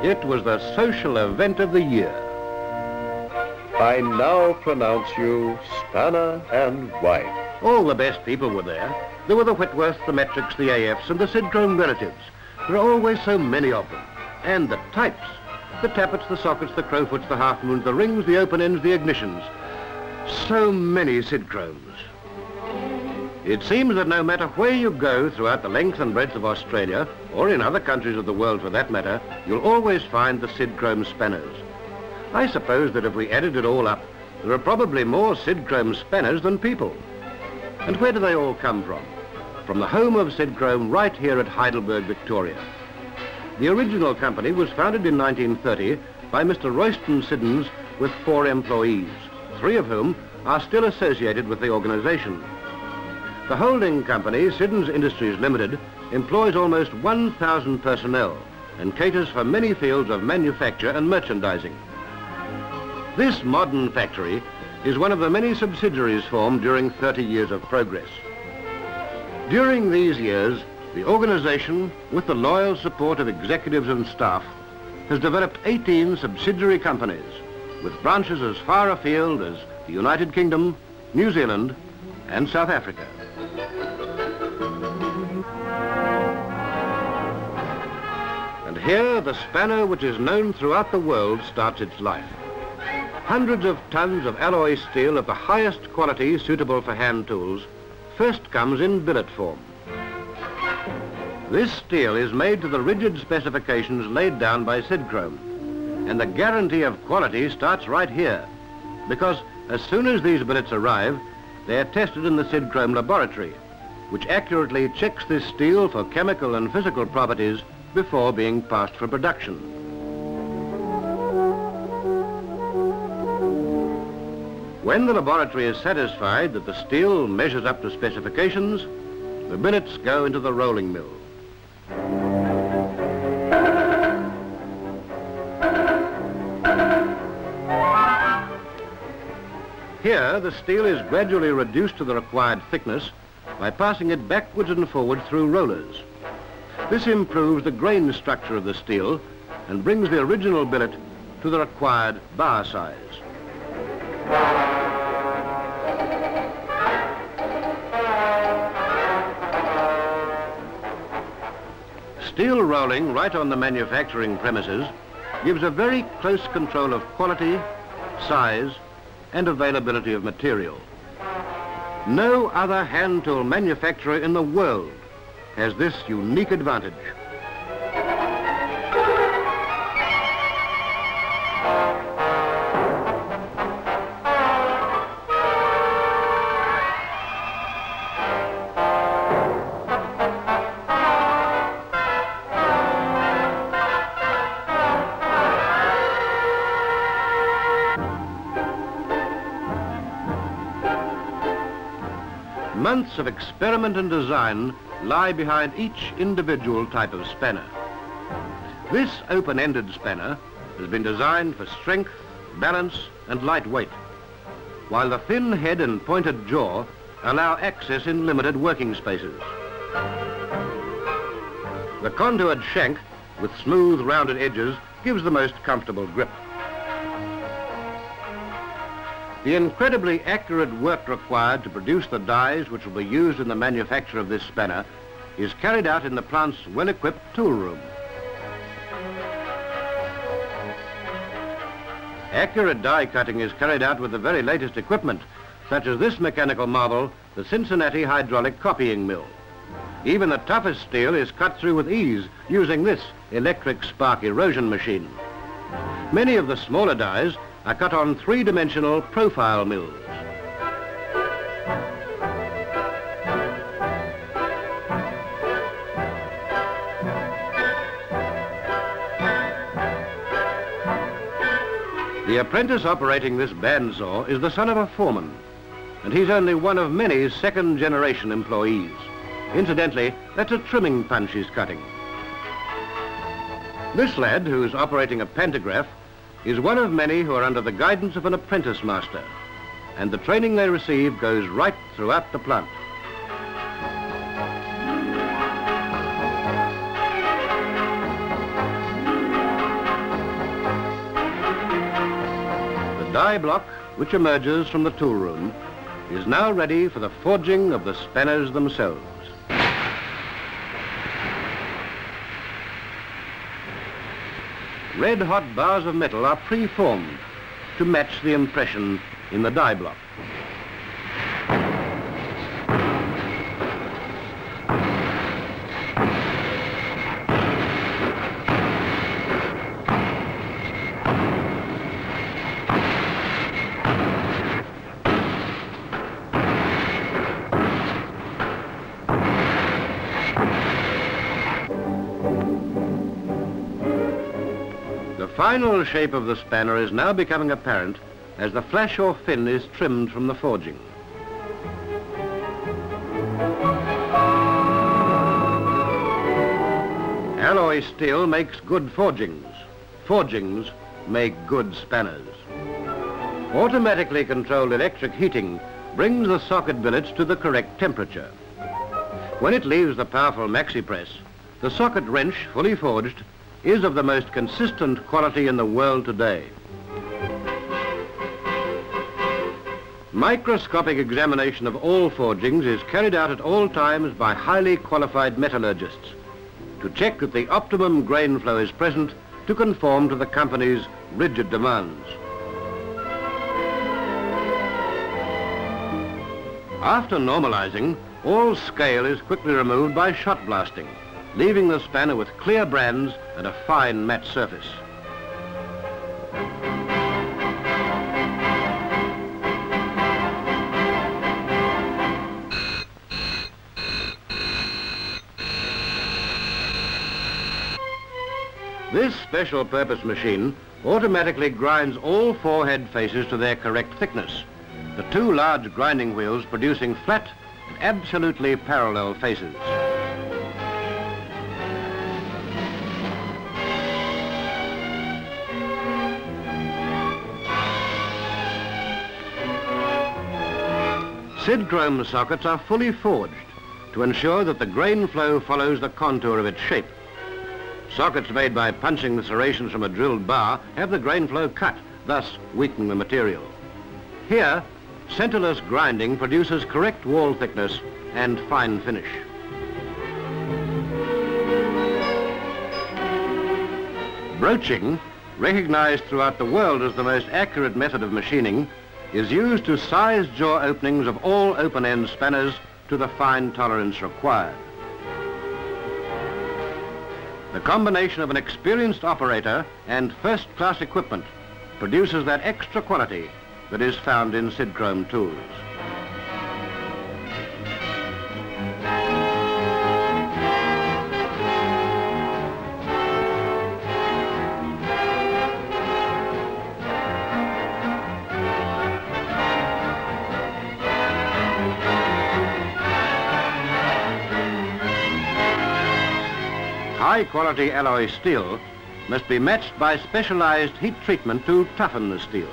It was the social event of the year. I now pronounce you spanner and wife. All the best people were there. There were the Whitworths, the Metrics, the AFs, and the Sidchrome relatives. There are always so many of them. And the types. The tappets, the sockets, the crowfoots, the half-moons, the rings, the open ends, the ignitions. So many Sidchromes. It seems that no matter where you go throughout the length and breadth of Australia, or in other countries of the world for that matter, you'll always find the Sidchrome spanners. I suppose that if we added it all up, there are probably more Sidchrome spanners than people. And where do they all come from? From the home of Sidchrome right here at Heidelberg, Victoria. The original company was founded in 1930 by Mr. Royston Siddons with 4 employees, 3 of whom are still associated with the organisation. The holding company, Siddons Industries Limited, employs almost 1,000 personnel and caters for many fields of manufacture and merchandising. This modern factory is one of the many subsidiaries formed during 30 years of progress. During these years, the organisation, with the loyal support of executives and staff, has developed 18 subsidiary companies with branches as far afield as the United Kingdom, New Zealand and South Africa. And here the spanner which is known throughout the world starts its life. Hundreds of tons of alloy steel of the highest quality suitable for hand tools first comes in billet form. This steel is made to the rigid specifications laid down by Sidchrome, and the guarantee of quality starts right here, because as soon as these billets arrive, they are tested in the Sidchrome laboratory, which accurately checks this steel for chemical and physical properties before being passed for production. When the laboratory is satisfied that the steel measures up to specifications, the billets go into the rolling mill. Here, the steel is gradually reduced to the required thickness by passing it backwards and forward through rollers. This improves the grain structure of the steel and brings the original billet to the required bar size. Steel rolling right on the manufacturing premises gives a very close control of quality, size, and availability of material. No other hand tool manufacturer in the world has this unique advantage. Months of experiment and design lie behind each individual type of spanner. This open-ended spanner has been designed for strength, balance and lightweight, while the thin head and pointed jaw allow access in limited working spaces. The contoured shank with smooth rounded edges gives the most comfortable grip. The incredibly accurate work required to produce the dies which will be used in the manufacture of this spanner is carried out in the plant's well-equipped tool room. Accurate die cutting is carried out with the very latest equipment, such as this mechanical marvel, the Cincinnati hydraulic copying mill. Even the toughest steel is cut through with ease using this electric spark erosion machine. Many of the smaller dies are cut on 3-dimensional profile mills. The apprentice operating this bandsaw is the son of a foreman, and he's only one of many second-generation employees. Incidentally, that's a trimming punch he's cutting. This lad, who's operating a pantograph, is one of many who are under the guidance of an apprentice master, and the training they receive goes right throughout the plant. die block, which emerges from the tool room, is now ready for the forging of the spanners themselves. Red-hot bars of metal are pre-formed to match the impression in the die block. The final shape of the spanner is now becoming apparent as the flash or fin is trimmed from the forging. Alloy steel makes good forgings. Forgings make good spanners. Automatically controlled electric heating brings the socket billets to the correct temperature. When it leaves the powerful maxi press, the socket wrench, fully forged, is of the most consistent quality in the world today. Microscopic examination of all forgings is carried out at all times by highly qualified metallurgists to check that the optimum grain flow is present to conform to the company's rigid demands. After normalizing, all scale is quickly removed by shot blasting, leaving the spanner with clear brands and a fine matte surface. This special purpose machine automatically grinds all four head faces to their correct thickness, the two large grinding wheels producing flat and absolutely parallel faces. Sidchrome sockets are fully forged to ensure that the grain flow follows the contour of its shape. Sockets made by punching the serrations from a drilled bar have the grain flow cut, thus weakening the material. Here, centerless grinding produces correct wall thickness and fine finish. Broaching, recognized throughout the world as the most accurate method of machining, is used to size jaw openings of all open-end spanners to the fine tolerance required. The combination of an experienced operator and first-class equipment produces that extra quality that is found in Sidchrome tools. High-quality alloy steel must be matched by specialized heat treatment to toughen the steel.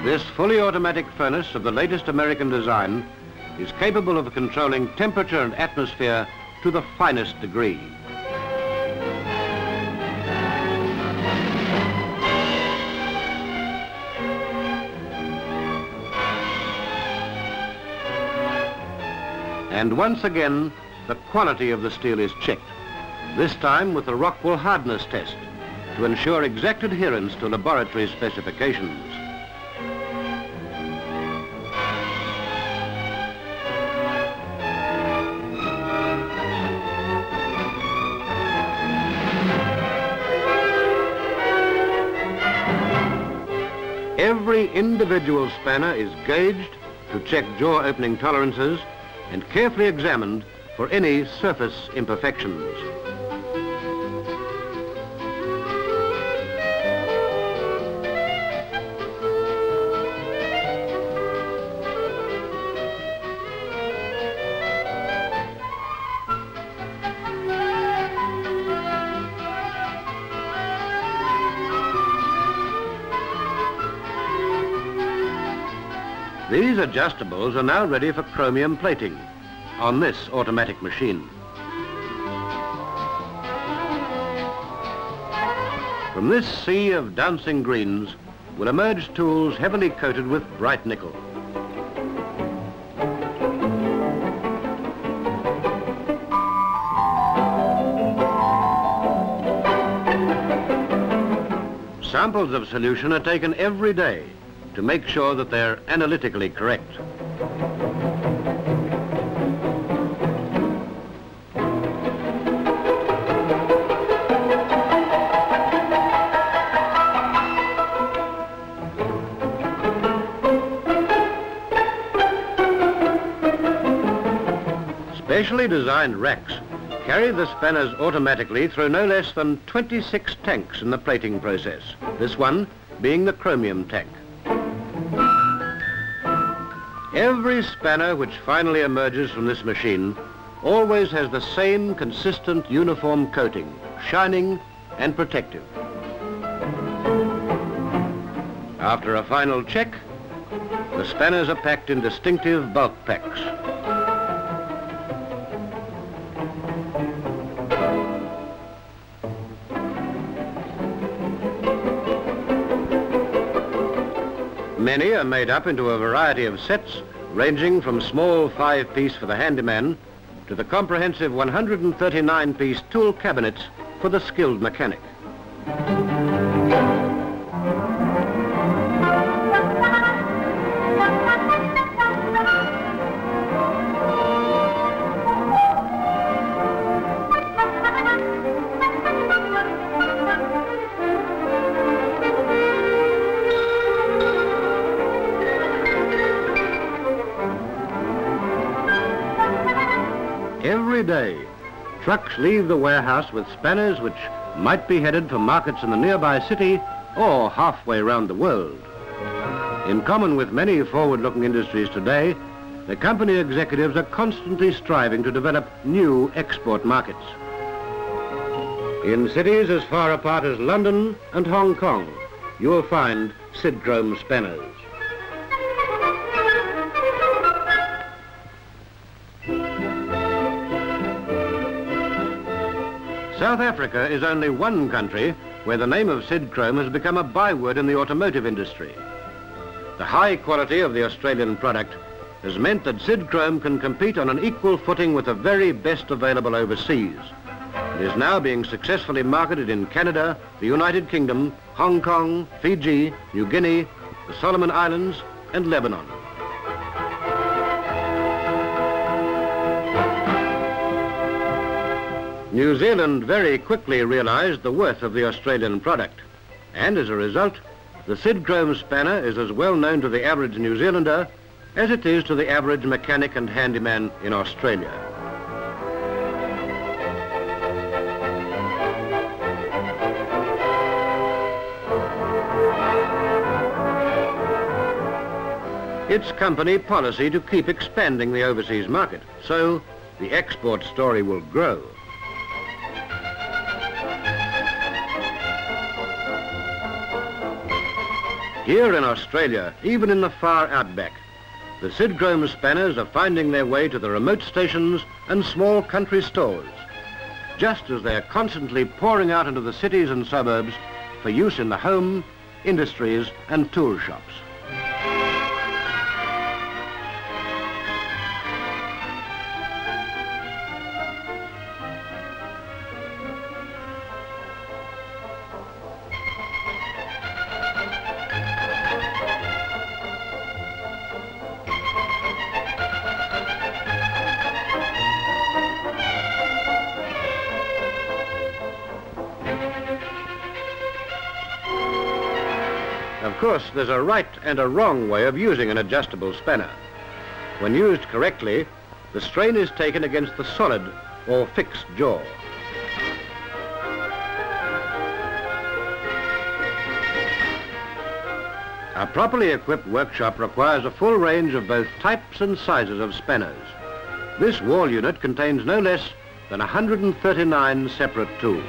This fully automatic furnace of the latest American design is capable of controlling temperature and atmosphere to the finest degree. And once again, the quality of the steel is checked, this time with the Rockwell hardness test, to ensure exact adherence to laboratory specifications. Every individual spanner is gauged to check jaw opening tolerances and carefully examined for any surface imperfections. These adjustables are now ready for chromium plating on this automatic machine. From this sea of dancing greens will emerge tools heavily coated with bright nickel. Samples of solution are taken every day to make sure that they're analytically correct. Specially designed racks carry the spanners automatically through no less than 26 tanks in the plating process, this one being the chromium tank. Every spanner which finally emerges from this machine always has the same consistent uniform coating, shining and protective. After a final check, the spanners are packed in distinctive bulk packs. Many are made up into a variety of sets, ranging from small 5-piece for the handyman to the comprehensive 139-piece tool cabinets for the skilled mechanic. Every day, trucks leave the warehouse with spanners which might be headed for markets in the nearby city or halfway around the world. In common with many forward-looking industries today, the company executives are constantly striving to develop new export markets. In cities as far apart as London and Hong Kong, you will find Sidchrome spanners. South Africa is only one country where the name of Sidchrome has become a byword in the automotive industry. The high quality of the Australian product has meant that Sidchrome can compete on an equal footing with the very best available overseas. It is now being successfully marketed in Canada, the United Kingdom, Hong Kong, Fiji, New Guinea, the Solomon Islands and Lebanon. New Zealand very quickly realized the worth of the Australian product, and as a result, the Sidchrome spanner is as well known to the average New Zealander as it is to the average mechanic and handyman in Australia. It's company policy to keep expanding the overseas market, so the export story will grow. Here in Australia, even in the far outback, the Sidchrome spanners are finding their way to the remote stations and small country stores, just as they're constantly pouring out into the cities and suburbs for use in the home, industries and tool shops. Of course, there's a right and a wrong way of using an adjustable spanner. When used correctly, the strain is taken against the solid or fixed jaw. A properly equipped workshop requires a full range of both types and sizes of spanners. This wall unit contains no less than 139 separate tools.